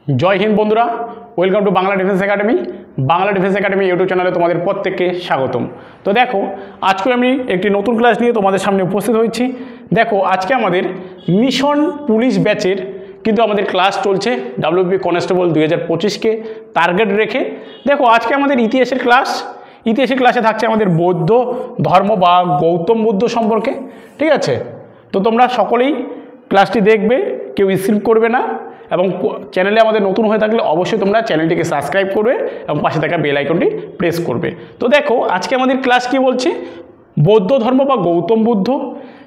जय हिंद बंधुरा welcome to Bangla defence academy. Bangla defence academy YouTube चैनले तुम्हारे प्रत्येकके स्वागतम। तो देखो आज के एक नतून क्लास निये तुम्हारे सामने उपस्थित होइछि। देखो आज के आमादेर मिशन पुलिस बैचेर किन्तु आमादेर क्लास चलछे डब्ल्यूबी कन्स्टेबल 2025 के टार्गेट रेखे। देखो आज के आमादेर इतिहासेर क्लासे थाकছে आमादेर बौद्ध धर्म बा गौतम बुद्ध सम्पर्के। ठीक आछे, तो तोमरा सकलेई क्लासटी देखबे, केउ स्किप करबे ना এবং চ্যানেলে আমাদের নতুন হয়ে থাকলে অবশ্যই তোমরা চ্যানেলটিকে সাবস্ক্রাইব করবে এবং পাশে থাকা বেল আইকনটি প্রেস করবে। তো দেখো আজকে আমাদের ক্লাস কি বলছে, বৌদ্ধ ধর্ম বা গৌতম বুদ্ধ।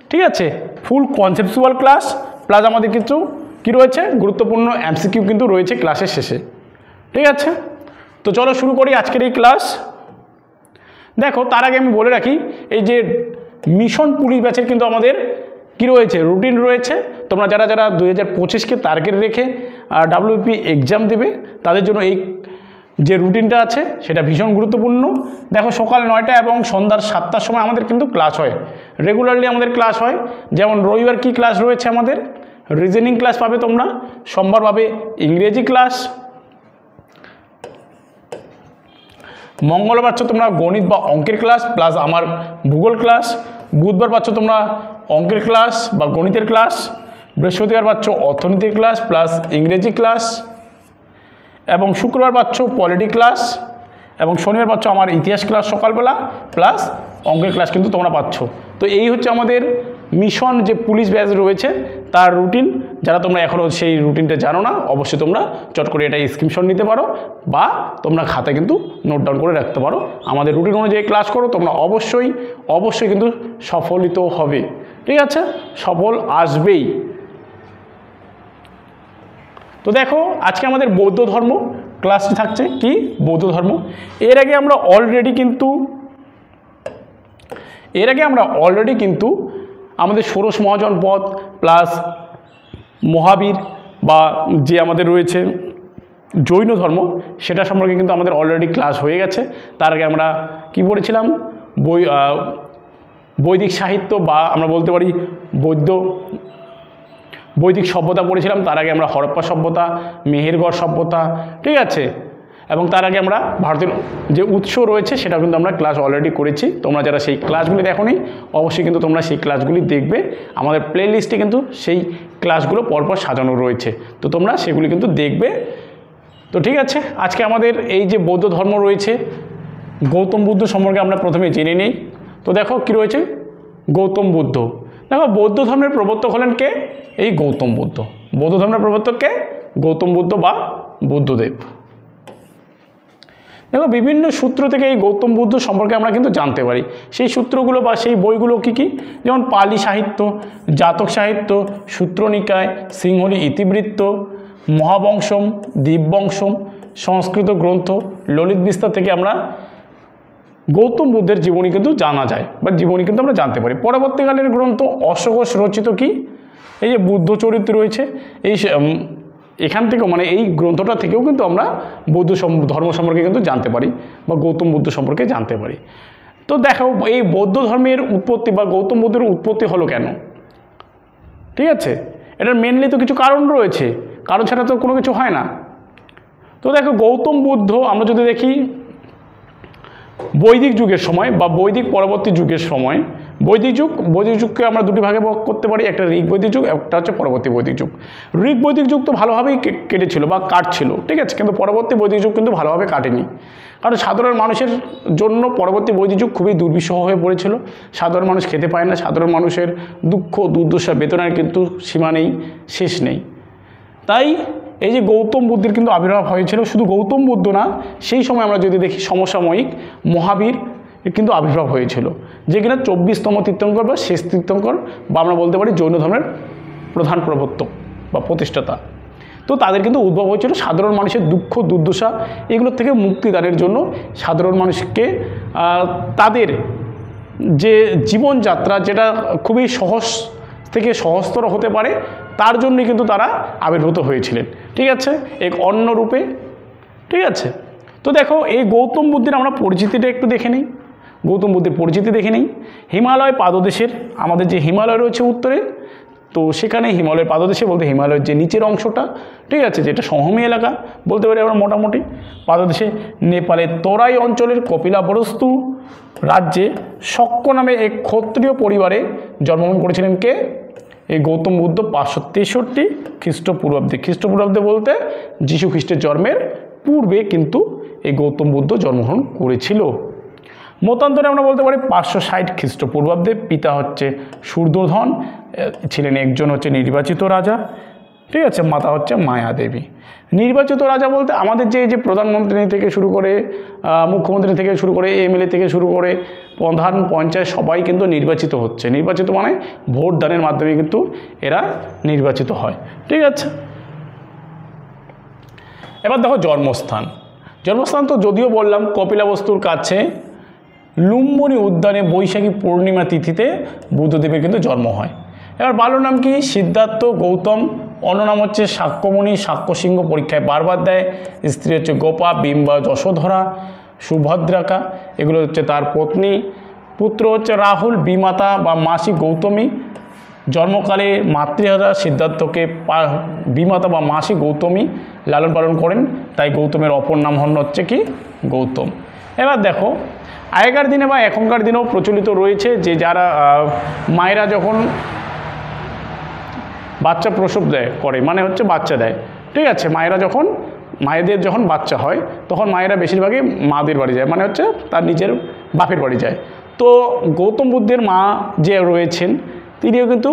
ঠিক আছে, ফুল কনসেপচুয়াল ক্লাস প্লাস আমাদের কিছু কি রয়েছে গুরুত্বপূর্ণ এমসিকিউ কিন্তু রয়েছে ক্লাসের শেষে। ঠিক আছে, তো চলো শুরু করি আজকের এই ক্লাস। দেখো তার আগে আমি বলে রাখি এই যে মিশন পুলিশ ব্যাচের কিন্তু আমাদের কি রয়েছে রুটিন রয়েছে। তোমরা যারা যারা 2025 টার্গেট রেখে ডাব্লিউপি এক্সাম দেবে তাদের জন্য এই যে রুটিনটা আছে সেটা ভীষণ গুরুত্বপূর্ণ। দেখো সকাল 9টা এবং সন্ধ্যার 7টার সময় আমাদের কিন্তু ক্লাস হয়, রেগুলারলি আমাদের ক্লাস হয়। যেমন রবিবার কি ক্লাস রয়েছে আমাদের রিজনিং ক্লাস পাবে তোমরা, সোমবার পাবে ইংরেজি ক্লাস, মঙ্গলবার পাচ্ছ তোমরা গণিত বা অঙ্কের ক্লাস প্লাস আমার ভূগোল ক্লাস, বুধবার পাচ্ছ তোমরা অঙ্কের ক্লাস বা গণিতের ক্লাস, বৃহস্পতিবার পাচ্ছ অর্থনীতির ক্লাস প্লাস ইংরেজি ক্লাস, এবং শুক্রবার পাচ্ছ পলিটি ক্লাস, এবং শনিবার পাচ্ছ আমার ইতিহাস ক্লাস সকালবেলা প্লাস অঙ্কের ক্লাস কিন্তু তোমরা পাচ্ছ। তো এই হচ্ছে আমাদের মিশন যে পুলিশ ব্যাচ রয়েছে তার রুটিন। যারা তোমরা এখনও সেই রুটিনটা জানো না অবশ্যই তোমরা চট করে এটা স্ক্রিনশট নিতে পারো বা তোমরা খাতায় কিন্তু নোট ডাউন করে রাখতে পারো। আমাদের রুটিন অনুযায়ী ক্লাস করো, তোমরা অবশ্যই কিন্তু সফলিত হবে। ঠিক আছে, সফল আসবেই। তো দেখো আজকে আমাদের বৌদ্ধ ধর্ম ক্লাসটি থাকছে কি বৌদ্ধ ধর্ম। এর আগে আমরা অলরেডি কিন্তু আমাদের ষোড়শ মহাজনপদ প্লাস মহাবীর বা যে আমাদের রয়েছে জৈন ধর্ম সেটা সম্পর্কে কিন্তু আমাদের অলরেডি ক্লাস হয়ে গেছে। তার আগে আমরা কি পড়েছিলাম বৈদিক সাহিত্য বা আমরা বলতে পারি বৈদিক সভ্যতা পড়েছিলাম। তার আগে আমরা হরপ্পা সভ্যতা, মেহেরগড় সভ্যতা। ঠিক আছে, এবং তার আগে আমরা ভারতের যে উৎস রয়েছে সেটা কিন্তু আমরা ক্লাস অলরেডি করেছি। তোমরা যারা সেই ক্লাসগুলি দেখোনি অবশ্যই কিন্তু তোমরা সেই ক্লাসগুলি দেখবে। আমাদের প্লে লিস্টে কিন্তু সেই ক্লাসগুলো পরপর সাজানো রয়েছে, তো তোমরা সেগুলি কিন্তু দেখবে। তো ঠিক আছে, আজকে আমাদের এই যে বৌদ্ধ ধর্ম রয়েছে গৌতম বুদ্ধ সম্পর্কে আমরা প্রথমে জেনে নিই। তো দেখো কি রয়েছে গৌতম বুদ্ধ। দেখো বৌদ্ধ ধর্মের প্রবর্তক হলেন কে, এই গৌতম বুদ্ধ। বৌদ্ধ ধর্মের প্রবর্তক কে, গৌতম বুদ্ধ বা বুদ্ধদেব। দেখো বিভিন্ন সূত্র থেকে এই গৌতম বুদ্ধ সম্পর্কে আমরা কিন্তু জানতে পারি। সেই সূত্রগুলো বা সেই বইগুলো কি কি, যেমন পালি সাহিত্য, জাতক সাহিত্য, সূত্রনিকায়, সিংহলী ইতিবৃত্ত, মহাবংশম, দীপবংশম, সংস্কৃত গ্রন্থ, ললিত বিস্তার থেকে আমরা গৌতম বুদ্ধের জীবনী কিন্তু জানা যায় বা জীবনী কিন্তু আমরা জানতে পারি। পরবর্তীকালের গ্রন্থ অশোকস রচিত কি এই যে বুদ্ধ চরিত্র রয়েছে, এখান থেকেও মানে এই গ্রন্থটা থেকেও কিন্তু আমরা বৌদ্ধ ধর্ম সম্পর্কে কিন্তু জানতে পারি বা গৌতম বুদ্ধ সম্পর্কে জানতে পারি। তো দেখো এই বৌদ্ধ ধর্মের উৎপত্তি বা গৌতম বুদ্ধের উৎপত্তি হলো কেন। ঠিক আছে, এটার মেনলি তো কিছু কারণ রয়েছে, কারণ ছাড়া তো কোনো কিছু হয় না। তো দেখো গৌতম বুদ্ধ আমরা যদি দেখি বৈদিক যুগের সময় বা বৈদিক পরবর্তী যুগের সময়, বৈদিক যুগকে আমরা দুটি ভাগে ভাগ করতে পারি, একটা ঋগ বৈদিক যুগ, একটা হচ্ছে পরবর্তী বৈদিক যুগ। ঋগ বৈদিক যুগ তো ভালোভাবেই কেটেছিল বা কাটছিল, ঠিক আছে, কিন্তু পরবর্তী বৈদিক যুগ কিন্তু ভালোভাবে কাটেনি। কারণ সাধারণ মানুষের জন্য পরবর্তী বৈদিক যুগ খুবই দুর্বিষহ হয়ে পড়েছিল। সাধারণ মানুষ খেতে পায় না, সাধারণ মানুষের দুঃখ দুর্দশা বেদনার কিন্তু সীমা নেই, শেষ নেই। তাই এই যে গৌতম বুদ্ধের কিন্তু আবির্ভাব হয়েছিল, শুধু গৌতম বুদ্ধ না, সেই সময় আমরা যদি দেখি সমসাময়িক মহাবীর কিন্তু আবির্ভাব হয়েছিল, যে কিনা 24তম তীর্থঙ্কর বা শেষ তীর্থঙ্কর বা আমরা বলতে পারি জৈন ধর্মের প্রধান প্রবর্তক বা প্রতিষ্ঠাতা। তো তাদের কিন্তু উদ্ভব হয়েছিল সাধারণ মানুষের দুঃখ দুর্দশা এগুলোর থেকে মুক্তিদানের জন্য, সাধারণ মানুষকে তাদের যে জীবনযাত্রা যেটা খুবই সহজ থেকে সহজতর হতে পারে তার জন্যই কিন্তু তারা আবির্ভূত হয়েছিলেন। ঠিক আছে, এক অন্য রূপে। ঠিক আছে, তো দেখো এই গৌতম বুদ্ধের আমরা পরিচিতিটা একটু দেখে নিই। গৌতম বুদ্ধের পরিচিতি দেখে নিই। হিমালয় পাদদেশের আমাদের যে হিমালয় রয়েছে উত্তরে তো সেখানে হিমালয়ের পাদদেশে বলতে হিমালয়ের যে নিচের অংশটা, ঠিক আছে, যেটা সমভূমি এলাকা বলতে পারি আমরা মোটামুটি পাদদেশে, নেপালের তরাই অঞ্চলের কপিলাবস্তু রাজ্যে শক্য নামে এক ক্ষত্রিয় পরিবারে জন্মগ্রহণ করেছিলেন কে? এই গৌতম বুদ্ধ 563 খ্রিস্টপূর্বাব্দে। খ্রিস্টপূর্বাব্দে বলতে যীশু খ্রিস্টের জন্মের পূর্বে কিন্তু এই গৌতম বুদ্ধ জন্মগ্রহণ করেছিল। মতান্তরে আমরা বলতে পারি 560 খ্রিস্টপূর্বাব্দে। পিতা হচ্ছে সূর্যধন, ছিলেন একজন হচ্ছে নির্বাচিত রাজা, ঠিক আছে, মাতা হচ্ছে মায়া দেবী। নির্বাচিত রাজা বলতে আমাদের যে প্রধানমন্ত্রী থেকে শুরু করে মুখ্যমন্ত্রী থেকে শুরু করে এমএলএ থেকে শুরু করে প্রধান পঞ্চায়েত সবাই কিন্তু নির্বাচিত হচ্ছে। নির্বাচিত মানে ভোট দানের মাধ্যমে কিন্তু এরা নির্বাচিত হয়, ঠিক আছে। এবার দেখো জন্মস্থান। জন্মস্থান তো যদিও বললাম কপিলাবস্তুর কাছে লুম্বিনী উদ্যানে বৈশাখী পূর্ণিমা তিথিতে বুদ্ধদেবের কিন্তু জন্ম হয়। এবার বাল্য নাম কি? সিদ্ধার্থ গৌতম। অন্য নাম হচ্ছে শাক্যমণি। শাক্যসিংহ পরীক্ষায় বারবার দেয়। স্ত্রী হচ্ছে গোপা, বিম্বা, যশোধরা, সুভদ্রাকা, এগুলো হচ্ছে তার পত্নী। পুত্র হচ্ছে রাহুল। বিমাতা বা মাসি গৌতমী। জন্মকালে মাতৃহারা সিদ্ধার্থকে বিমাতা বা মাসি গৌতমী লালন পালন করেন, তাই গৌতমের অপর নাম হচ্ছে কি? গৌতম। এবার দেখো আগেকার দিনে বা এখনকার দিনেও প্রচলিত রয়েছে যে যারা মায়েরা যখন বাচ্চা প্রসব করে মানে হচ্ছে বাচ্চা দেয়, ঠিক আছে, মায়েদের যখন বাচ্চা হয় তখন মায়েরা বেশিরভাগই মাদের বাড়ি যায়, মানে হচ্ছে তার নিজের বাপের বাড়ি যায়। তো গৌতম বুদ্ধের মা যে রয়েছেন তিনিও কিন্তু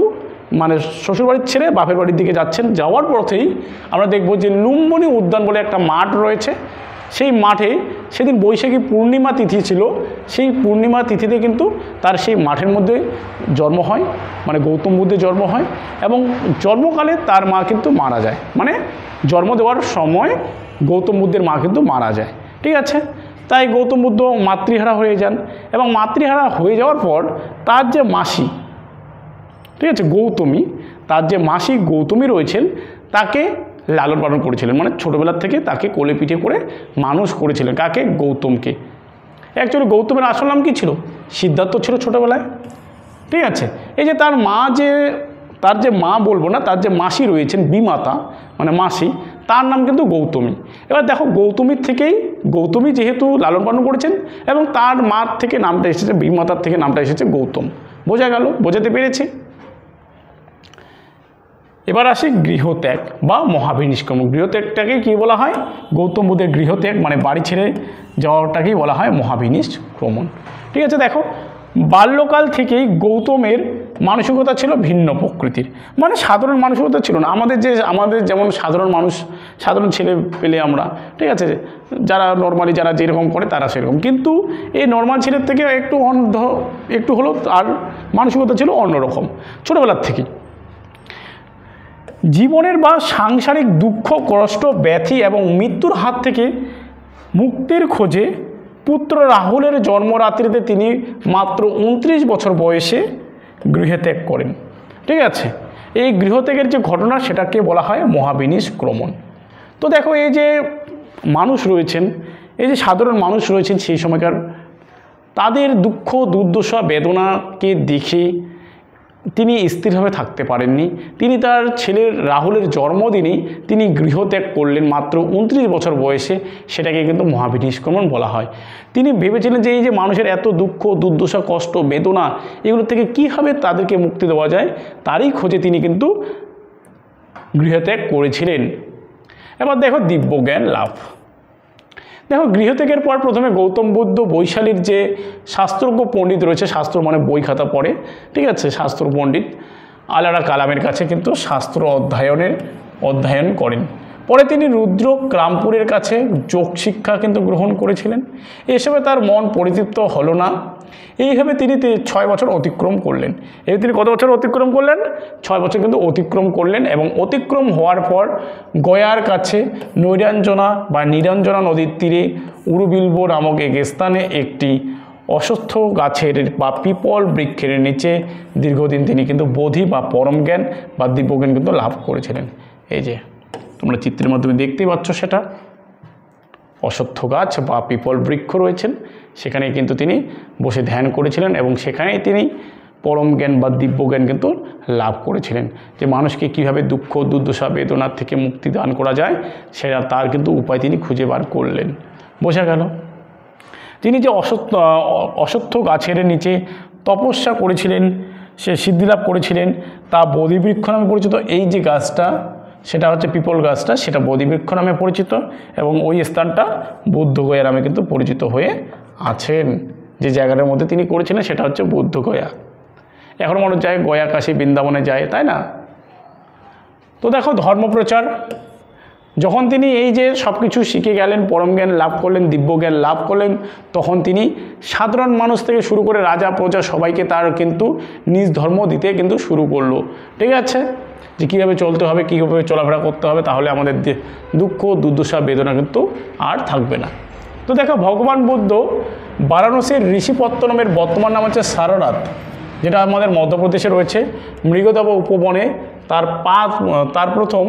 মানে শ্বশুরবাড়ির ছেড়ে বাপের বাড়ির দিকে যাচ্ছেন। যাওয়ার পথেই আমরা দেখব যে লুম্বিনী উদ্যান বলে একটা মাঠ রয়েছে। সেই মাঠে সেদিন বৈশাখী পূর্ণিমা তিথি ছিল। সেই পূর্ণিমা তিথিতে কিন্তু তার সেই মাঠের মধ্যে জন্ম হয়, মানে গৌতম বুদ্ধের জন্ম হয়। এবং জন্মকালে তার মা কিন্তু মারা যায়, মানে জন্ম দেওয়ার সময় গৌতম বুদ্ধের মা কিন্তু মারা যায়, ঠিক আছে। তাই গৌতম বুদ্ধ মাতৃহারা হয়ে যান এবং মাতৃহারা হয়ে যাওয়ার পর তার যে মাসি, ঠিক আছে, গৌতমী, তার যে মাসি গৌতমী রয়েছেন তাকে লালন পালন করেছিলেন, মানে ছোটোবেলার থেকে তাকে কোলে পিঠে করে মানুষ করেছিলেন। কাকে? গৌতমকে। অ্যাকচুয়ালি গৌতমের আসল নাম কী ছিল? সিদ্ধার্থ ছিল ছোটোবেলায়, ঠিক আছে। এই যে তার যে মা বলবো না, তার যে মাসি রয়েছেন বিমাতা মানে মাসি, তার নাম কিন্তু গৌতমী। এবার দেখো গৌতমী যেহেতু লালন পালন করেছেন এবং তার মার থেকে নামটা এসেছে, বিমাতার থেকে নামটা এসেছে গৌতম। বোঝা গেল? বোঝাতে পেরেছি? এবার আসি গৃহত্যাগ বা মহাবিনিষ্ক্রমণ। গৃহত্যাগটাকে কী বলা হয়? গৌতম বুদ্ধের গৃহত্যাগ মানে বাড়ি ছেড়ে যাওয়াটাকেই বলা হয় মহাবিনিষ্ক্রমণ, ঠিক আছে। দেখো বাল্যকাল থেকেই গৌতমের মানসিকতা ছিল ভিন্ন প্রকৃতির, মানে সাধারণ মানসিকতা ছিল না। আমাদের যেমন সাধারণ ছেলে পেলে আমরা, ঠিক আছে, যারা নর্মালি যারা যেরকম করে তারা সেরকম, কিন্তু এই নর্মাল ছেলের থেকে একটু হলো আর মানসিকতা ছিল অন্যরকম ছোটোবেলার থেকেই। জীবনের বা সাংসারিক দুঃখ, কষ্ট, ব্যাধি এবং মৃত্যুর হাত থেকে মুক্তির খোঁজে পুত্র রাহুলের জন্মরাত্রিতে তিনি মাত্র 29 বছর বয়সে গৃহত্যাগ করেন, ঠিক আছে। এই গৃহত্যাগের যে ঘটনা সেটাকে বলা হয় মহাবিনিষ্ক্রমণ। তো দেখো এই যে মানুষ রয়েছেন, এই যে সাধারণ মানুষ রয়েছেন সেই সময়কার, তাদের দুঃখ দুর্দশা বেদনাকে দেখে তিনি স্থিরভাবে থাকতে পারেননি। তিনি তার ছেলের রাহুলের জন্মদিনেই তিনি গৃহত্যাগ করলেন মাত্র 29 বছর বয়সে। সেটাকে কিন্তু মহাবিনিষ্ক্রমণ বলা হয়। তিনি ভেবেছিলেন যে এই যে মানুষের এত দুঃখ দুর্দশা কষ্ট বেদনা, এগুলো থেকে কীভাবে তাদেরকে মুক্তি দেওয়া যায়, তারই খোঁজে তিনি কিন্তু গৃহত্যাগ করেছিলেন। এবার দেখো দিব্যজ্ঞান লাভ। দেখো গৃহত্যাগের পর প্রথমে গৌতম বুদ্ধ বৈশালীর যে শাস্ত্রজ্ঞ পণ্ডিত রয়েছে, শাস্ত্র মানে বই খাতা পড়ে, ঠিক আছে, শাস্ত্র পণ্ডিত আলারা কালামের কাছে কিন্তু শাস্ত্র অধ্যয়ন করেন। পরে তিনি রুদ্র রামপুরের কাছে যোগ শিক্ষা কিন্তু গ্রহণ করেছিলেন। এসবে তার মন পরিতৃপ্ত হলো না। এইভাবে তিনি 6 বছর অতিক্রম করলেন। এই তিনি কত বছর অতিক্রম করলেন? 6 বছর কিন্তু অতিক্রম করলেন। এবং অতিক্রম হওয়ার পর গয়ার কাছে নিরঞ্জনা নদীর তীরে উরুবিল্ব নামক এক স্থানে একটি অশ্বত্থ গাছের বা পিপল বৃক্ষের নিচে দীর্ঘদিন তিনি কিন্তু বোধি বা পরম জ্ঞান বা দিব্যজ্ঞান কিন্তু লাভ করেছিলেন। এই যে তোমরা চিত্রের মাধ্যমে দেখতেই পাচ্ছ, সেটা অশ্বত্থ গাছ বা পিপল বৃক্ষ রয়েছেন, সেখানে কিন্তু তিনি বসে ধ্যান করেছিলেন এবং সেখানেই তিনি পরম জ্ঞান বা দিব্য জ্ঞান কিন্তু লাভ করেছিলেন, যে মানুষকে কীভাবে দুঃখ দুর্দশা বেদনার থেকে মুক্তি দান করা যায় সেটা তার কিন্তু উপায় তিনি খুঁজে বার করলেন। বোঝা গেল। তিনি যে অশ্বত্থ গাছের নিচে তপস্যা করেছিলেন, সে সিদ্ধিলাভ করেছিলেন, তা বোধিবৃক্ষ নামে পরিচিত। এই যে গাছটা সেটা হচ্ছে পিপল গাছটা, সেটা বোধিবৃক্ষ নামে পরিচিত এবং ওই স্থানটা বুদ্ধগয়া নামে কিন্তু পরিচিত হয়ে আছেন। যে জায়গাটার মধ্যে তিনি করেছিলেন সেটা হচ্ছে বুদ্ধগয়া। এখন মানুষ যায় গয়া, কাশী, বৃন্দাবনে যায়, তাই না? তো দেখো, ধর্মপ্রচার যখন তিনি এই যে সব কিছু শিখে গেলেন, পরম জ্ঞান লাভ করলেন, দিব্য জ্ঞান লাভ করলেন, তখন তিনি সাধারণ মানুষ থেকে শুরু করে রাজা প্রজা সবাইকে তার কিন্তু নিজ ধর্ম দিতে কিন্তু শুরু করলো। ঠিক আছে, যে কীভাবে চলতে হবে, কীভাবে চলাফেরা করতে হবে, তাহলে আমাদের দুঃখ দুর্দশা বেদনা কিন্তু আর থাকবে না। তো দেখো, ভগবান বুদ্ধ বারাণসীর ঋষিপত্তনমের বর্তমান নাম হচ্ছে সারনাথ, যেটা আমাদের মধ্যপ্রদেশে রয়েছে, মৃগদেব উপবনে তার প্রথম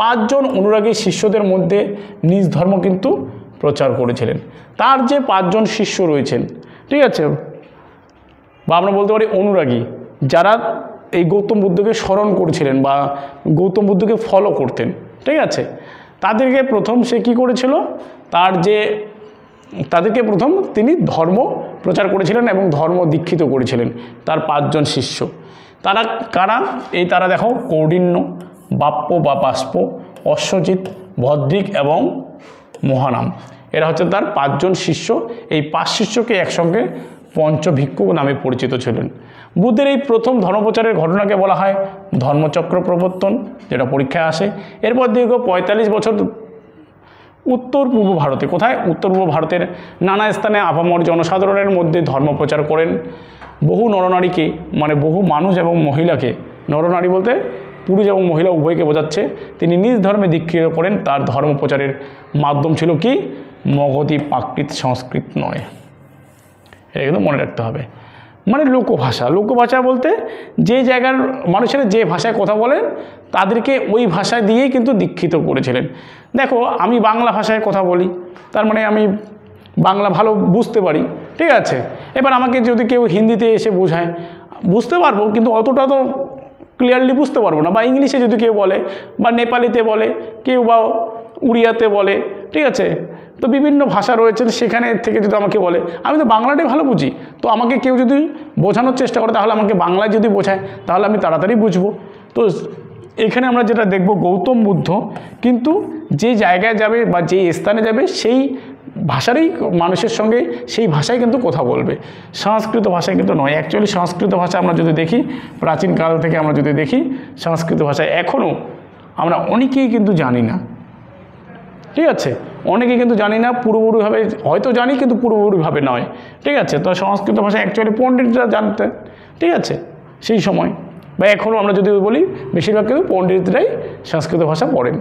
5 জন অনুরাগী শিষ্যদের মধ্যে নিজ ধর্ম কিন্তু প্রচার করেছিলেন। তার যে 5 জন শিষ্য রয়েছেন, ঠিক আছে, বা আমরা বলতে পারি অনুরাগী, যারা এই গৌতম বুদ্ধকে স্মরণ করেছিলেন বা গৌতম বুদ্ধকে ফলো করতেন, ঠিক আছে, তাদেরকে প্রথম সে কী করেছিল, তাদেরকে প্রথম তিনি ধর্ম প্রচার করেছিলেন এবং ধর্ম দীক্ষিত করেছিলেন তার 5 জন শিষ্য। তারা কারা? তারা দেখো, কৌডিন্য, বাপ্য বা বাষ্প, অশ্বজিৎ, ভদ্রিক এবং মহানাম। এরা হচ্ছে তার 5 জন শিষ্য। এই 5 শিষ্যকে একসঙ্গে পঞ্চভিক্ষু নামে পরিচিত ছিলেন। বুদ্ধের এই প্রথম ধর্মপ্রচারের ঘটনাকে বলা হয় ধর্মচক্র প্রবর্তন, যেটা পরীক্ষায় আসে। এরপর দীর্ঘ 45 বছর উত্তর পূর্ব ভারতে, কোথায়? উত্তর পূর্ব ভারতের নানা স্থানে আপামর জনসাধারণের মধ্যে ধর্ম প্রচার করেন। বহু নরনারীকে, মানে বহু মানুষ এবং মহিলাকে, নরনারী বলতে পুরুষ এবং মহিলা উভয়কে বোঝাচ্ছে, তিনি নিজ ধর্মে দীক্ষিত করেন। তার ধর্ম প্রচারের মাধ্যম ছিল কি? মগধী প্রাকৃত সংস্কৃত নয়। এটা কিন্তু মনে রাখতে হবে। মানে লোকভাষা। লোকভাষা বলতে যে জায়গার মানুষেরা যে ভাষায় কথা বলেন তাদেরকে ওই ভাষা দিয়েই কিন্তু দীক্ষিত করেছিলেন। দেখো, আমি বাংলা ভাষায় কথা বলি, তার মানে আমি বাংলা ভালো বুঝতে পারি, ঠিক আছে। এবার আমাকে যদি কেউ হিন্দিতে এসে বোঝায়, বুঝতে পারবো, কিন্তু অতটা তো ক্লিয়ারলি বুঝতে পারবো না। বা ইংলিশে যদি কেউ বলে, বা নেপালিতে বলে কেউ, বা উড়িয়াতে বলে, ঠিক আছে। তো বিভিন্ন ভাষা রয়েছে, সেখানে থেকে যদি আমাকে বলে, আমি তো বাংলাটাই ভালো বুঝি, তো আমাকে কেউ যদি বোঝানোর চেষ্টা করে, তাহলে আমাকে বাংলায় যদি বোঝায়, তাহলে আমি তাড়াতাড়ি বুঝবো। তো এখানে আমরা যেটা দেখব, গৌতম বুদ্ধ কিন্তু যে জায়গায় যাবে বা যে স্থানে যাবে সেই ভাষারই মানুষের সঙ্গে সেই ভাষায় কিন্তু কথা বলবে, সংস্কৃত ভাষায় কিন্তু নয়। অ্যাকচুয়ালি সংস্কৃত ভাষা আমরা যদি দেখি, প্রাচীনকাল থেকে আমরা যদি দেখি, সংস্কৃত ভাষায় এখনও আমরা অনেকেই কিন্তু জানি না, ঠিক আছে। অনেকে কিন্তু জানি না, পুরোপুরিভাবে হয়তো জানি, কিন্তু পুরোপুরিভাবে নয়, ঠিক আছে। তো সংস্কৃত ভাষা অ্যাকচুয়ালি পণ্ডিতরা জানতেন, ঠিক আছে, সেই সময়। বা এখনও আমরা যদি বলি, বেশিরভাগ কিন্তু পণ্ডিতরাই সংস্কৃত ভাষা পড়েন।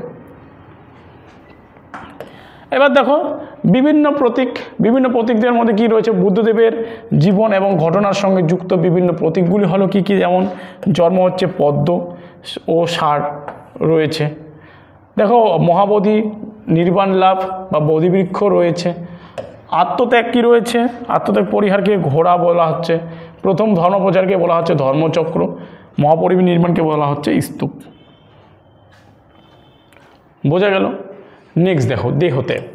এবার দেখো, বিভিন্ন প্রতীকদের মধ্যে কি রয়েছে? বুদ্ধদেবের জীবন এবং ঘটনার সঙ্গে যুক্ত বিভিন্ন প্রতীকগুলি হলো কি কি? যেমন জন্ম হচ্ছে পদ্ম ও ষাঁড় রয়েছে। দেখো, মহাবোধি, নির্বাণ লাভ বা বোধিবৃক্ষ রয়েছে। আত্মত্যাগ কি রয়েছে? আত্মত্যাগ পরিহারকে ঘোড়া বলা হচ্ছে। প্রথম ধর্মপ্রচারকে বলা হচ্ছে ধর্মচক্র। মহাপরিনির্বাণকে বলা হচ্ছে স্তূপ। বোঝা গেল? নেক্সট দেখো, দেহত্যাগ।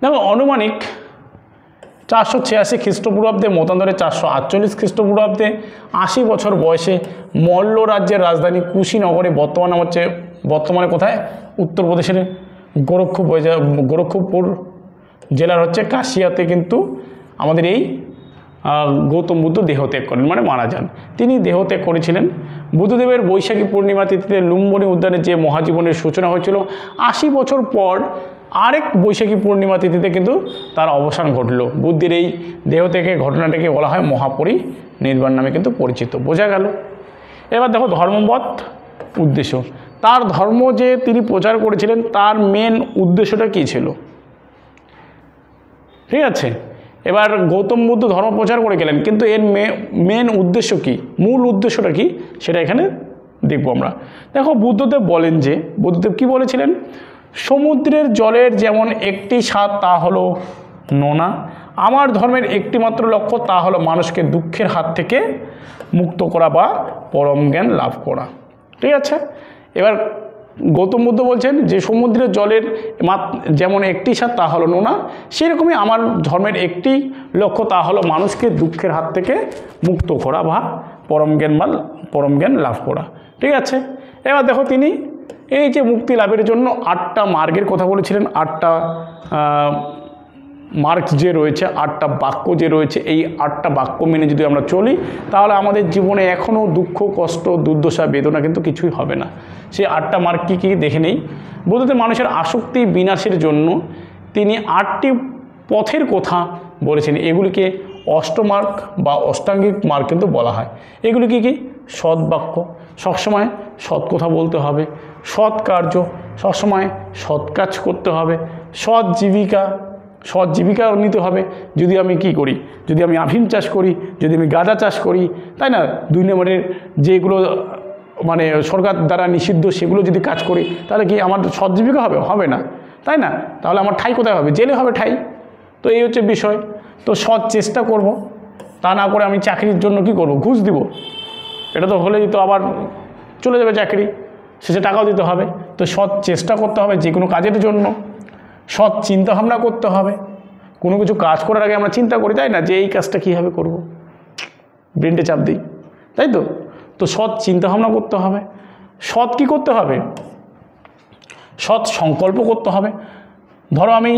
দেখো, আনুমানিক 486 খ্রিস্টপূর্বাব্দে, মতান্তরে 448 খ্রিস্টপূর্বাব্দে 80 বছর বয়সে মল্ল রাজ্যের রাজধানী কুশীনগরে, বর্তমানে কোথায়? উত্তরপ্রদেশের গোরক্ষপুর জেলার হচ্ছে কাশিয়াতে কিন্তু আমাদের এই গৌতম বুদ্ধ দেহত্যাগ করেন, মানে মারা যান। তিনি দেহত্যাগ করেছিলেন। বুদ্ধদেবের বৈশাখী পূর্ণিমা তিথিতে লুম্বিনী উদ্যানে যে মহাজীবনের সূচনা হয়েছিল, 80 বছর পর আরেক বৈশাখী পূর্ণিমা তিথিতে কিন্তু তার অবসান ঘটল। বুদ্ধের এই দেহত্যাগের ঘটনাটাকে বলা হয় মহাপরিনির্বাণ নামে কিন্তু পরিচিত। বোঝা গেল? এবার দেখো, ধর্মবৎ উদ্দেশ্য। তার ধর্ম যে তিনি প্রচার করেছিলেন, তার মেন উদ্দেশ্যটা কী ছিল? ঠিক আছে। এবার গৌতম বুদ্ধ ধর্ম প্রচার করে গেলেন, কিন্তু এর মেন উদ্দেশ্য কি, মূল উদ্দেশ্যটা কি, সেটা এখানে দেখব আমরা। দেখো, বুদ্ধদেব কি বলেছিলেন? সমুদ্রের জলের যেমন একটি স্বাদ, তা হলো নোনা। আমার ধর্মের একটি মাত্র লক্ষ্য, তা হলো মানুষকে দুঃখের হাত থেকে মুক্ত করা বা পরম জ্ঞান লাভ করা। ঠিক আছে, এবার গৌতম বুদ্ধ বলছেন যে সমুদ্রের জলের যেমন একটি স্বাদ তা হলো নোনা, সেরকমই আমার ধর্মের একটি লক্ষ্য, তা হলো মানুষকে দুঃখের হাত থেকে মুক্ত করা বা পরম জ্ঞান লাভ করা। ঠিক আছে, এবার দেখো তিনি এই যে মুক্তি লাভের জন্য 8টা মার্গের কথা বলেছিলেন, 8টা মার্গ যে রয়েছে, 8টা বাক্য যে রয়েছে, এই 8টা বাক্য মেনে যদি আমরা চলি তাহলে আমাদের জীবনে এখনও দুঃখ, কষ্ট, দুর্দশা, বেদনা কিন্তু কিছুই হবে না। সেই 8টা মার্গ কী কী দেখে নেই। বুদ্ধদেব মানুষের আসক্তি বিনাশের জন্য তিনি 8টি পথের কথা বলেছেন, এগুলিকে অষ্টমার্গ বা অষ্টাঙ্গিক মার্গ কিন্তু বলা হয়। এগুলি কী কী? সৎ বাক্য, সবসময় সৎ কথা বলতে হবে, সৎ কার্য, সবসময় সৎ কাজ করতে হবে, সৎ জীবিকা নিতে হবে। যদি আমি কি করি, যদি আমি আফিম চাষ করি, যদি আমি গাঁজা চাষ করি, তাই না, 2 নম্বরের যেগুলো মানে সরকার দ্বারা নিষিদ্ধ সেগুলো যদি কাজ করি, তাহলে কি আমার সৎ জীবিকা হবে? হবে না, তাই না? তাহলে আমার ঠাঁই কোথায় হবে? জেলে হবে ঠাঁই। তো এই হচ্ছে বিষয়। তো সৎ চেষ্টা করব, তা না করে আমি চাকরির জন্য কি করব? ঘুষ দিব। এটা তো হলেই তো আবার চলে যাবে চাকরি, শেষে টাকাও দিতে হবে। তো সৎ চেষ্টা করতে হবে যে কোনো কাজের জন্য, সৎ চিন্তাভাবনা করতে হবে। কোনো কিছু কাজ করার আগে আমরা চিন্তা করি, তাই না, যে এই কাজটা কীভাবে করব, ব্রেনটে চাপ দিই, তাই তো। তো সৎ চিন্তাভাবনা করতে হবে। সৎ কী করতে হবে? সৎ সংকল্প করতে হবে। ধরো আমি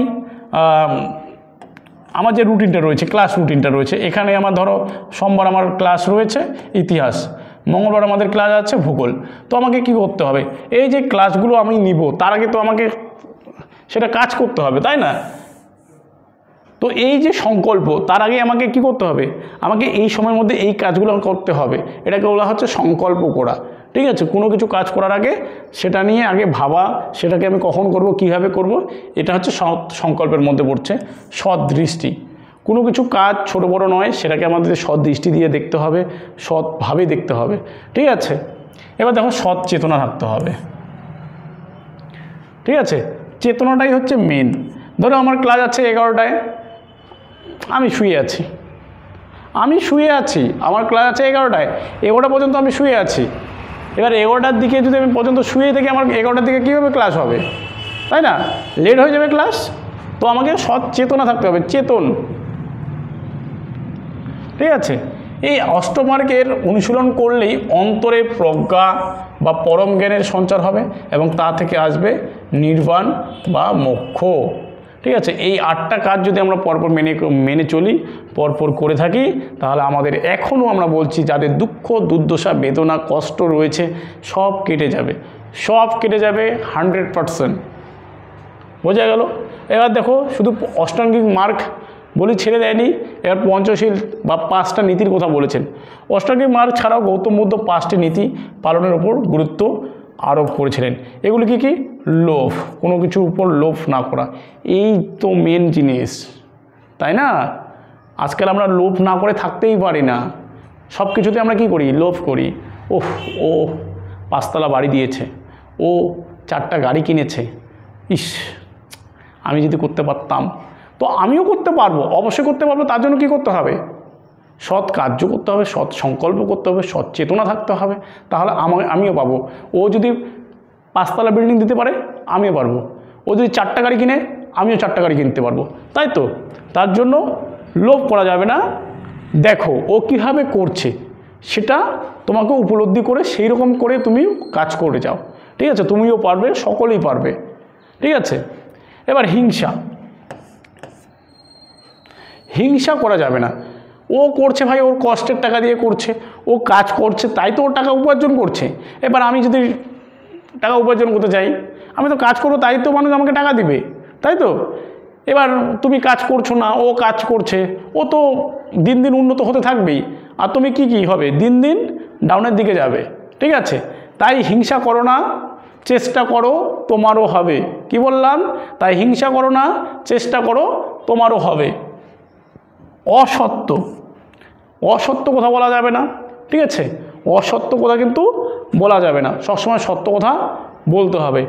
আমার যে রুটিনটা রয়েছে, ক্লাস রুটিনটা রয়েছে, এখানে আমার ধরো সোমবার আমার ক্লাস রয়েছে ইতিহাস, মঙ্গলবার আমাদের ক্লাস আছে ভূগোল। তো আমাকে কি করতে হবে? এই যে ক্লাসগুলো আমি নিব তার আগে তো আমাকে সেটা কাজ করতে হবে, তাই না? তো এই যে সংকল্প, তার আগে আমাকে কি করতে হবে? আমাকে এই সময়ের মধ্যে এই কাজগুলো করতে হবে। এটাকে বলা হচ্ছে সংকল্প করা। ঠিক আছে, কোনো কিছু কাজ করার আগে সেটা নিয়ে আগে ভাবা, সেটাকে আমি কখন করব, কিভাবে করব, এটা হচ্ছে সংকল্পের মধ্যে পড়ছে। সৎ দৃষ্টি, কোনো কিছু কাজ ছোট বড় নয়, সেটাকে আমাদের সৎ দৃষ্টি দিয়ে দেখতে হবে, সৎভাবে দেখতে হবে। ঠিক আছে, এবার দেখো সৎ চেতনা থাকতে হবে। ঠিক আছে, চেতনাটাই হচ্ছে মেন। ধরো আমার ক্লাস আছে 11টায়, আমি শুয়ে আছি, আমার ক্লাস আছে 11টায়, 11টা পর্যন্ত আমি শুয়ে আছি। এবার 11টার দিকে যদি আমি পর্যন্ত শুয়ে থাকি, আমার 11টার দিকে কীভাবে ক্লাস হবে, তাই না? লেট হয়ে যাবে ক্লাস। তো আমাকে সৎ চেতনা থাকতে হবে, চেতন। ঠিক আছে, এই অষ্টমার্গের অনুশীলন করলেই অন্তরে প্রজ্ঞা বা পরম জ্ঞানের সঞ্চার হবে এবং তা থেকে আসবে নির্বাণ বা মোক্ষ। ঠিক আছে, এই 8টা কাজ যদি আমরা পরপর মেনে চলি, পরপর করে থাকি, তাহলে আমাদের এখনও আমরা বলছি যাদের দুঃখ, দুর্দশা, বেদনা, কষ্ট রয়েছে সব কেটে যাবে, 100%। বোঝা গেল? এবার দেখো, শুধু অষ্টাঙ্গিক মার্গ বলি ছেড়ে দেয়নি, এবার পঞ্চশীল বা 5টা নীতির কথা বলেছেন। অষ্টাঙ্গিক মার্গ ছাড়াও গৌতম বুদ্ধ 5টি নীতি পালনের উপর গুরুত্ব আরোপ করেছিলেন। এগুলি কি কি? লোভ, কোনো কিছুর উপর লোভ না করা, এই তো মেন জিনিস, তাই না? আজকাল আমরা লোভ না করে থাকতেই পারি না, সব কিছুতে আমরা কি করি? লোভ করি। ও 5তলা বাড়ি দিয়েছে, ও 4টা গাড়ি কিনেছে, ইস আমি যদি করতে পারতাম। তো আমিও করতে পারবো, অবশ্যই করতে পারবো। তার জন্য কী করতে হবে? সৎ কার্য করতে হবে, সৎ সংকল্প করতে হবে, সৎ চেতনা থাকতে হবে, তাহলে আমিও পাবো। ও যদি 5তলা বিল্ডিং দিতে পারে, আমিও পারবো। ও যদি 4টা গাড়ি কিনে, আমিও 4টা গাড়ি কিনতে পারবো, তাই তো। তার জন্য লোভ করা যাবে না। দেখো ও কীভাবে করছে, সেটা তোমাকে উপলব্ধি করে সেই রকম করে তুমি কাজ করে যাও। ঠিক আছে, তুমিও পারবে, সকলেই পারবে। ঠিক আছে, এবার হিংসা করা যাবে না। ও করছে ভাই, ওর কষ্টের টাকা দিয়ে করছে, ও কাজ করছে, তাই তো ওর টাকা উপার্জন করছে। এবার আমি যদি টাকা উপার্জন করতে চাই, আমি তো কাজ করবো, তাই তো মানুষ আমাকে টাকা দিবে, তাই তো। এবার তুমি কাজ করছো না, ও কাজ করছে, ও তো দিন দিন উন্নত হতে থাকবেই, আর তুমি কি হবে? দিন দিন ডাউনের দিকে যাবে। ঠিক আছে, তাই হিংসা করো না, চেষ্টা করো, তোমারও হবে। কি বললাম? তাই হিংসা করো না, চেষ্টা করো, তোমারও হবে। অসত্য কথা বলা যাবে না। ঠিক আছে, অসত্য কথা কিন্তু বলা যাবে না, সবসময় সত্য কথা বলতে হবে।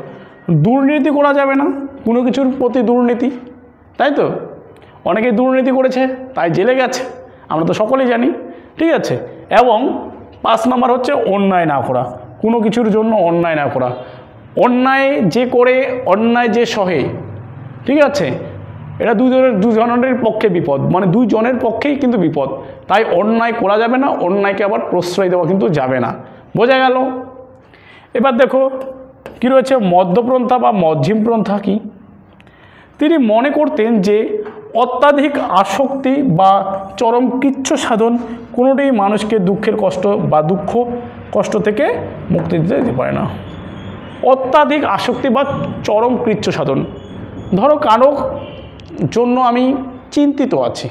দুর্নীতি করা যাবে না, কোনো কিছুর প্রতি দুর্নীতি, তাই তো। অনেকেই দুর্নীতি করেছে, তাই জেলে গেছে, আমরা তো সকলেই জানি। ঠিক আছে, এবং 5 নম্বর হচ্ছে অন্যায় না করা, কোনো কিছুর জন্য অন্যায় না করা। অন্যায় যে করে, অন্যায় যে সহে, ঠিক আছে, এটা দুজনের পক্ষে বিপদ, মানে দুইজনের পক্ষেই কিন্তু বিপদ। তাই অন্যায় করা যাবে না, অন্যায়কে আবার প্রশ্রয় দেওয়া কিন্তু যাবে না। বোঝা গেল? এবার দেখো কি রয়েছে, মধ্যপন্থা বা মধ্যম পন্থা কি? তিনি মনে করতেন যে অত্যাধিক আসক্তি বা চরম কৃচ্ছ সাধন কোনোটাই মানুষকে দুঃখের কষ্ট বা দুঃখ কষ্ট থেকে মুক্তি দিতে পারে না। অত্যাধিক আসক্তি বা চরম কৃচ্ছ সাধন, ধরো কারো জন্য আমি চিন্তিত আছি,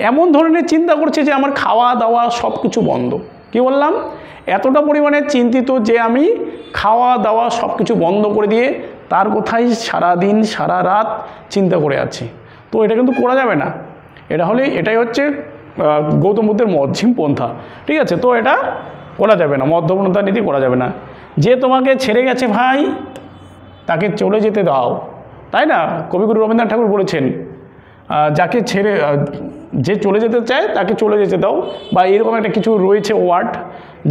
এমন ধরনের চিন্তা করছে যে আমার খাওয়া দাওয়া সব কিছু বন্ধ। কি বললাম? এতটা পরিমাণে চিন্তিত যে আমি খাওয়া দাওয়া সব কিছু বন্ধ করে দিয়ে তার কথাই সারাদিন সারা রাত চিন্তা করে আছি। তো এটা কিন্তু করা যাবে না। এটাই হচ্ছে গৌতম বুদ্ধের মধ্যম পন্থা। ঠিক আছে, তো এটা করা যাবে না, মধ্যপন্থা নীতি করা যাবে না। যে তোমাকে ছেড়ে গেছে ভাই, তাকে চলে যেতে দাও, তাই না? কবিগুরু রবীন্দ্রনাথ ঠাকুর বলেছেন, যাকে ছেড়ে যে চলে যেতে চায় তাকে চলে যেতে দাও, বা এরকম একটা কিছু রয়েছে ওয়ার্ড,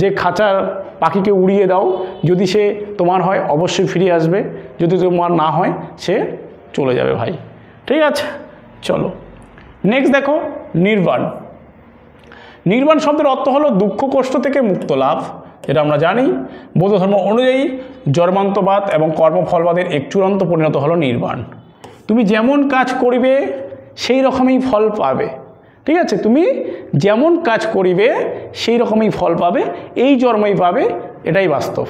যে খাঁচার পাখিকে উড়িয়ে দাও, যদি সে তোমার হয় অবশ্যই ফিরে আসবে, যদি তোমার না হয় সে চলে যাবে ভাই। ঠিক আছে, চলো নেক্সট দেখো, নির্বাণ। নির্বাণ শব্দের অর্থ হলো দুঃখ কষ্ট থেকে মুক্ত লাভ, যেটা আমরা জানি। বৌদ্ধ ধর্ম অনুযায়ী জন্মান্তবাদ এবং কর্মফলবাদের এক চূড়ান্ত পরিণত হলো নির্বাণ। তুমি যেমন কাজ করিবে সেই রকমই ফল পাবে। ঠিক আছে, তুমি যেমন কাজ করিবে সেই রকমই ফল পাবে, এই জন্মই পাবে, এটাই বাস্তব।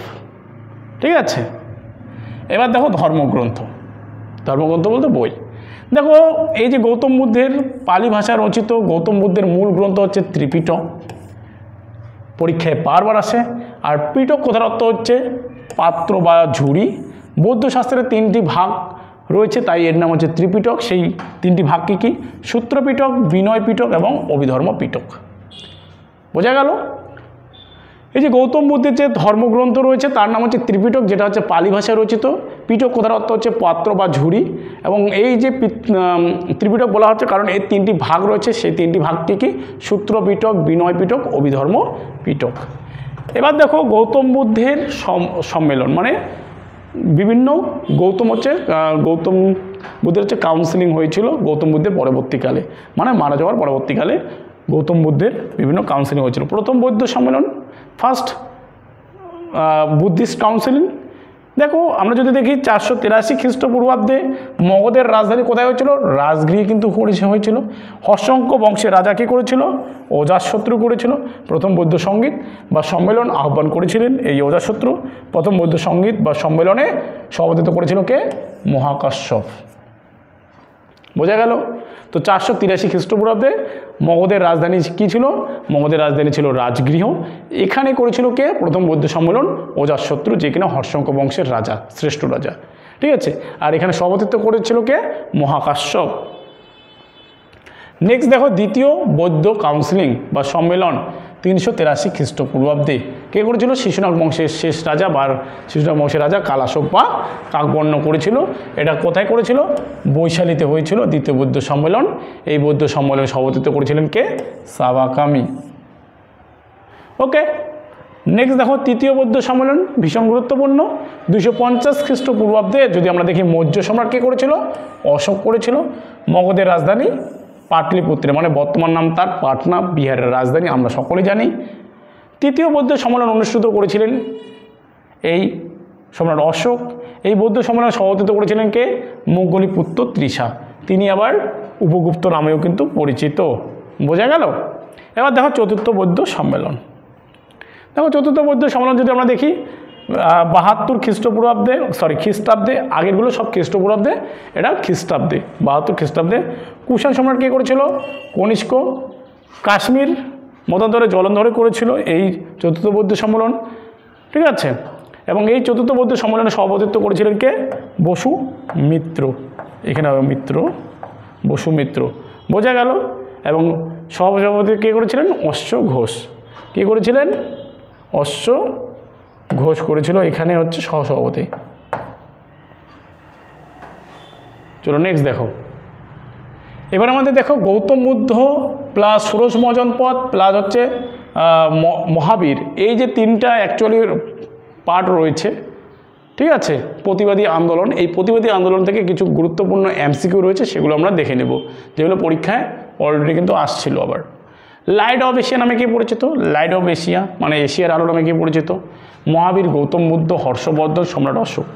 ঠিক আছে, এবার দেখো ধর্মগ্রন্থ। ধর্মগ্রন্থ বলতে বই। দেখো এই যে গৌতম বুদ্ধের পালি ভাষা রচিত গৌতম বুদ্ধের মূল গ্রন্থ হচ্ছে ত্রিপিটক, পরীক্ষায় বারবার আসে। আর পিটক কথার অর্থ হচ্ছে পাত্র বা ঝুড়ি। বৌদ্ধ শাস্ত্রের 3টি ভাগ রয়েছে, তাই এর নাম হচ্ছে ত্রিপিটক। সেই 3টি ভাগ কী কী? সূত্র পিটক, বিনয় পিটক এবং অভিধর্ম পিটক। বোঝা গেল? এই যে গৌতম বুদ্ধের যে ধর্মগ্রন্থ রয়েছে তার নাম হচ্ছে ত্রিপিটক, যেটা হচ্ছে পালি ভাষায় রচিত। পিটক কথার অর্থ হচ্ছে পাত্র বা ঝুড়ি। এবং এই যে ত্রিপিটক বলা হচ্ছে কারণ এর 3টি ভাগ রয়েছে, সেই 3টি ভাগটি কি? সূত্র পিটক, বিনয় পিটক, অভিধর্ম পিটক। এবার দেখো গৌতম বুদ্ধের সম্মেলন, মানে বিভিন্ন গৌতম বুদ্ধের হচ্ছে কাউন্সিলিং হয়েছিল গৌতম বুদ্ধের পরবর্তীকালে, মানে মারা যাওয়ার পরবর্তীকালে গৌতম বুদ্ধের বিভিন্ন কাউন্সিলিং হয়েছিল। প্রথম বৌদ্ধ সম্মেলন, ফার্স্ট বুদ্ধিস্ট কাউন্সিলিং। দেখো আমরা যদি দেখি 483 খ্রিস্টপূর্বাব্দে মগধের রাজধানী কোথায় হয়েছিল? রাজগৃহে কিন্তু হয়েছিল। হর্ষঙ্ক বংশের রাজা কী করেছিল? অজাতশত্রু করেছিল। প্রথম বৌদ্ধ সঙ্গীত বা সম্মেলন আহ্বান করেছিলেন এই অজাতশত্রু। প্রথম বৌদ্ধ সঙ্গীত বা সম্মেলনে সভাপতিত্ব করেছিল কে? মহাকাশ্যপ। বোঝা গেল? তো 483 খ্রিস্টপূর্বাব্দে মগধের রাজধানী কী ছিল? মগধের রাজধানী ছিল রাজগৃহ। এখানে করেছিল কে? প্রথম বৌদ্ধ সম্মেলন অজাতশত্রু, যে কিনা হর্ষঙ্ক বংশের রাজা, শ্রেষ্ঠ রাজা। ঠিক আছে, আর এখানে সভাপতিত্ব করেছিল কে? মহাকাশ্যপ। নেক্সট দেখো দ্বিতীয় বৌদ্ধ কাউন্সিলিং বা সম্মেলন 383 খ্রিস্টপূর্বাব্দে কে করেছিল? শিশুনাগ বংশের শেষ রাজা বা শিশুনাগ বংশের রাজা কালাশোক বা কাকবর্ণ করেছিল। এটা কোথায় করেছিল? বৈশালীতে হয়েছিল দ্বিতীয় বৌদ্ধ সম্মেলন। এই বৌদ্ধ সম্মেলনে সভাপতিত্ব করেছিলেন কে? সাবাকামি। ওকে, নেক্সট দেখো তৃতীয় বৌদ্ধ সম্মেলন, ভীষণ গুরুত্বপূর্ণ। 250 খ্রিস্টপূর্বাব্দে যদি আমরা দেখি মৌর্য সম্রাট কে করেছিল? অশোক করেছিল। মগধের রাজধানী পাটলিপুত্রে, মানে বর্তমান নাম তার পাটনা, বিহারের রাজধানী, আমরা সকলেই জানি। তৃতীয় বৌদ্ধ সম্মেলন অনুষ্ঠিত করেছিলেন এই সম্রাট অশোক। এই বৌদ্ধ সম্মেলনে সভাপতিত্ব করেছিলেন কে? মোগলিপুত্র তৃষা, তিনি আবার উপগুপ্ত নামেও কিন্তু পরিচিত। বোঝা গেল? এবার দেখো চতুর্থ বৌদ্ধ সম্মেলন। দেখো চতুর্থ বৌদ্ধ সম্মেলন যদি আমরা দেখি 72 খ্রিস্টাব্দে, আগেরগুলো সব খ্রিস্টপূর্বাব্দে, এটা খ্রিস্টাব্দে, 72 খ্রিস্টাব্দে। কুষাণ সম্রাট কে করেছিল? কনিষ্ক। কাশ্মীর মতান্তরে জলন্ধরে করেছিল এই চতুর্থ বৌদ্ধ সম্মেলন। ঠিক আছে, এবং এই চতুর্থ বৌদ্ধ সম্মেলনে সভাপতিত্ব করেছিলেন কে? বসু মিত্র। এখানে মিত্র, বসু মিত্র। বোঝা গেল? এবং সভাপতি কে করেছিলেন? অশ্ব ঘোষ। কে করেছিলেন? অশ্ব ঘোষ করেছিল। এখানে হচ্ছে সহসভাপতি। চলো নেক্সট দেখো। এবার আমাদের দেখো গৌতম বুদ্ধ প্লাস ষোড়শ মহাজন পদ প্লাস হচ্ছে মহাবীর, এই যে তিনটা অ্যাকচুয়ালি পার্ট রয়েছে, ঠিক আছে, প্রতিবাদী আন্দোলন, এই প্রতিবাদী আন্দোলন থেকে কিছু গুরুত্বপূর্ণ এমসিকিউ রয়েছে, সেগুলো আমরা দেখে নেব, যেগুলো পরীক্ষায় অলরেডি কিন্তু আসছিল। আবার লাইট অফ এশিয়া নামে কি পরিচিত? লাইট অফ এশিয়া মানে এশিয়ার আলো নামে কি পরিচিত? মহাবীর, গৌতম বুদ্ধ, হর্ষবর্ধন, সম্রাট অশোক।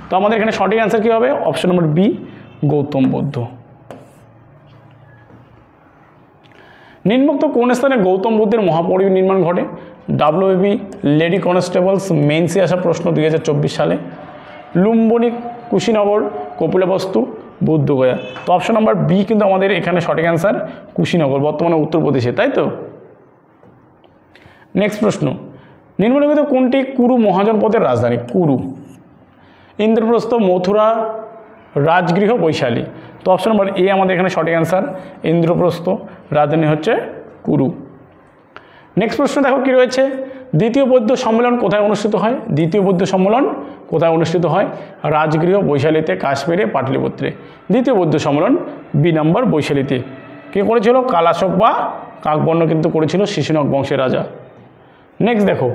তো আমাদের এখানে সঠিক অ্যান্সার কী হবে? Option number B, Gautam Buddha. নিম্নোক্ত কোন স্থানে গৌতম বুদ্ধের মহাপরিনির্মাণ ঘটে? ডাব্লিউবি লেডি কনস্টেবলস মেন্সে আসা প্রশ্ন 2024 সালে। লুম্বিনী, কুশীনগর, কপিলবস্তু, বুদ্ধগয়া। তো অপশন নাম্বার বি কিন্তু আমাদের এখানে সঠিক অ্যান্সার, কুশীনগর, বর্তমানে উত্তরপ্রদেশে, তাই তো। নেক্সট প্রশ্ন, নিম্নলিখিত কোনটি কুরু মহাজনপদের রাজধানী? কুরু। ইন্দ্রপ্রস্থ, মথুরা, রাজগৃহ, বৈশালী। তো অপশন নম্বর এ আমাদের এখানে সঠিক অ্যান্সার, ইন্দ্রপ্রস্থ, রাজধানী হচ্ছে কুরু। নেক্সট প্রশ্ন দেখো কি রয়েছে, দ্বিতীয় বৌদ্ধ সম্মেলন কোথায় অনুষ্ঠিত হয়? দ্বিতীয় বৌদ্ধ সম্মেলন কোথায় অনুষ্ঠিত হয়? রাজগৃহ, বৈশালীতে, কাশ্মীরে, পাটলিপুত্রে। দ্বিতীয় বৌদ্ধ সম্মেলন বি নম্বর, বৈশালীতে। কে করেছিল? কালাশোক বা কাকবর্ণ কিন্তু করেছিল, শিশুনাগ বংশের রাজা। নেক্সট দেখো,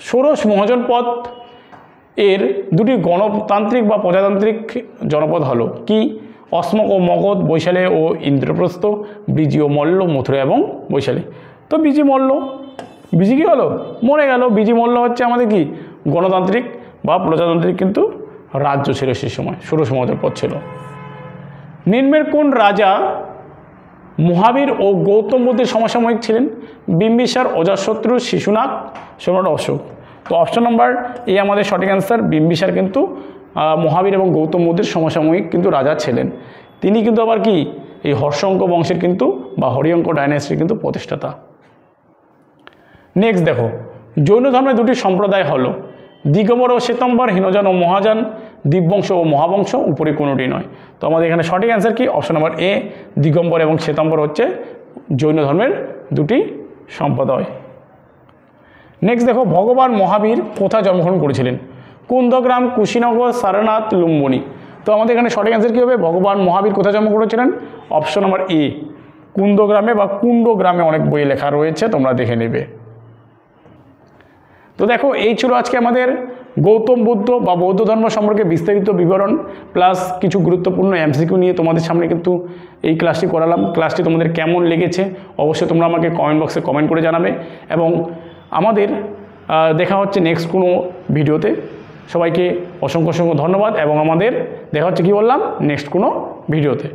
ষোড়শ মহাজনপদ এর দুটি গণতান্ত্রিক বা প্রজাতান্ত্রিক জনপদ হলো কি? অসমক ও মগধ, বৈশালী ও ইন্দ্রপ্রস্থ, বিজি ও মল্ল, মথুরা এবং বৈশালী। তো বিজি মল্ল, বিজি কী হলো? মরে গেল। বিজি মল্ল হচ্ছে আমাদের কি গণতান্ত্রিক বা প্রজাতান্ত্রিক কিন্তু রাজ্য ছিল সেই সময়, ষোড়শ মহাজনপদ ছিল। নিম্নের কোন রাজা মহাবীর ও গৌতম বুদ্ধের সমসাময়িক ছিলেন? বিম্বিসার, অজাতশত্রু, শিশুনাগ, সম্রাট অশোক। তো অপশন নম্বর এ আমাদের সঠিক অ্যান্সার, বিম্বিসার কিন্তু মহাবীর এবং গৌতম বুদ্ধের সমসাময়িক কিন্তু রাজা ছিলেন। তিনি কিন্তু আবার কি এই হর্ষঙ্ক বংশের কিন্তু বা হরিয়ঙ্ক ডাইনাস্টির কিন্তু প্রতিষ্ঠাতা। নেক্সট দেখো, জৈন ধর্মের দুটি সম্প্রদায় হলো দিগম্বর ও শ্বেতাম্বর, হীনযান ও মহাযান, দীপবংশ ও মহাবংশ, উপরে কোনোটি নয়। তো আমাদের এখানে সঠিক অ্যান্সার কি? অপশন নম্বর এ, দিগম্বর এবং শ্বেতাম্বর হচ্ছে জৈন ধর্মের দুটি সম্প্রদায়। নেক্সট দেখো, ভগবান মহাবীর কোথায় জন্মগ্রহণ করেছিলেন? কুন্দগ্রাম, কুশীনগর, সারনাথ, লুম্বিনী। তো আমাদের এখানে সঠিক অ্যান্সার কী হবে? ভগবান মহাবীর কোথায় জন্মগ্রহণ করেছিলেন? অপশন নম্বর এ, কুন্দগ্রামে বা কুণ্ডগ্রামে, অনেক বইয়ে লেখা রয়েছে, তোমরা দেখে নেবে। তো দেখো, এই ছিল আজকে আমাদের গৌতম বুদ্ধ বা বৌদ্ধ ধর্ম সম্পর্কে বিস্তারিত বিবরণ প্লাস কিছু গুরুত্বপূর্ণ এমসিকিউ নিয়ে তোমাদের সামনে কিন্তু এই ক্লাসটি করালাম। ক্লাসটি তোমাদের কেমন লেগেছে অবশ্যই তোমরা আমাকে কমেন্ট বক্সে কমেন্ট করে জানাবে, এবং আমাদের দেখা হচ্ছে নেক্সট কোনো ভিডিওতে। সবাইকে অসংখ্য অসংখ্য ধন্যবাদ, এবং আমাদের দেখা হচ্ছে কি বললাম নেক্সট কোনো ভিডিওতে।